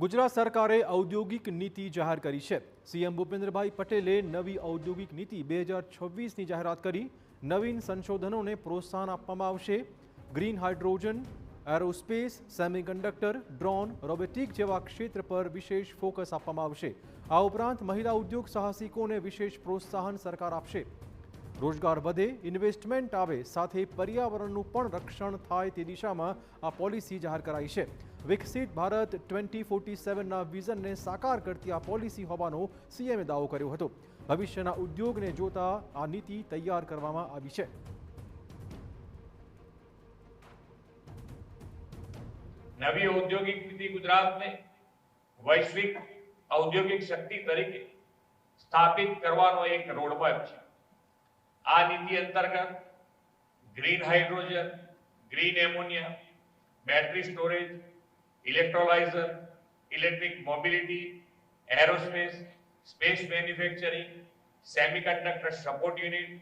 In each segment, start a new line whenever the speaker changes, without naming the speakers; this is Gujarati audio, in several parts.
ગુજરાત સરકારે ઔદ્યોગિક નીતિ જાહેર કરી છે। સીએમ ભૂપેન્દ્રભાઈ પટેલે નવી ઔદ્યોગિક નીતિ 2026ની જાહેરાત કરી। નવીન સંશોધનોને પ્રોત્સાહન આપવામાં આવશે। Green hydrogen, aerospace, semiconductor, drone, robotic જેવા ક્ષેત્ર પર વિશેષ ફોકસ આપવામાં આવશે। આ ઉપરાંત મહિલા ઉદ્યોગ સાહસિકોને વિશેષ પ્રોત્સાહન સરકાર આપશે। રોજગાર વધે, ઇન્વેસ્ટમેન્ટ આવે, સાથે પર્યાવરણનું પણ રક્ષણ થાય તે દિશામાં આ પોલિસી જાહેર કરાઈ છે। વિકસિત ભારત 2047ના વિઝનને સાકાર કરતી આ પોલિસી હોવાનો સીએમએ દાવો કર્યો હતો। ભવિષ્યના ઉદ્યોગને જોતા આ નીતિ તૈયાર કરવામાં આવી છે।
નવી ઔદ્યોગિક નીતિ ગુજરાતને વૈશ્વિક ઔદ્યોગિક શક્તિ તરીકે સ્થાપિત કરવાનો એક રોડમેપ છે। આ નીતિ અંતર્ગત green hydrogen, green ammonia, battery storage, electrolyser, electric mobility, aerospace, space manufacturing, semiconductor support unit,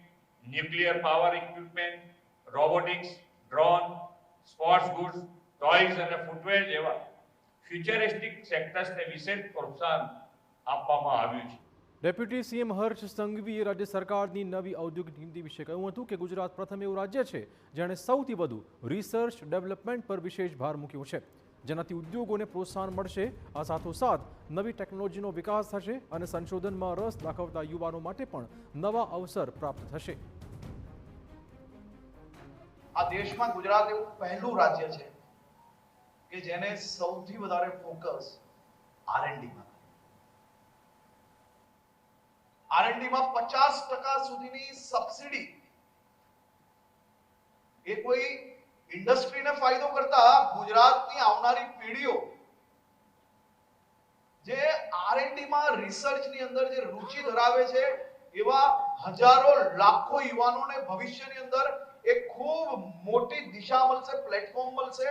nuclear power equipment, robotics, drone, sports goods, toys અને ફૂટવેર જેવા ફ્યુચરિસ્ટિક સેક્ટર્સને વિશેષ પ્રોત્સાહન આપવામાં આવ્યું છે।
ડેપ્યુટી સીએમ હર્ષ સંઘવીએ રાજ્ય સરકારની નવી ઔદ્યોગિક નીતિ વિશે કહ્યું હતું કે ગુજરાત પ્રથમ એવું રાજ્ય છે જેણે સૌથી વધુ રિસર્ચ ડેવલપમેન્ટ પર વિશેષ ભાર મૂક્યો છે, જેનાથી ઉદ્યોગોને પ્રોત્સાહન મળશે। આ સાથોસાથ નવી ટેકનોલોજીનો વિકાસ થશે અને સંશોધનમાં રસ દાખવતા યુવાનો માટે પણ નવા અવસર પ્રાપ્ત થશે।
આ દેશમાં ગુજરાત એવું પહેલું રાજ્ય છે કે જેને સૌથી વધારે ફોકસ R&D માં R&D માં 50% સુધીની સબસિડી એ કોઈ ઇન્ડસ્ટ્રીને ફાયદો કરતા ગુજરાતની આવનારી પેઢીઓ જે R&Dમાં રિસર્ચની અંદર જે રુચિ ધરાવે છે એવા હજારો લાખો યુવાનોને ભવિષ્યની અંદર એક ખૂબ મોટી દિશા મળશે, પ્લેટફોર્મ મળશે।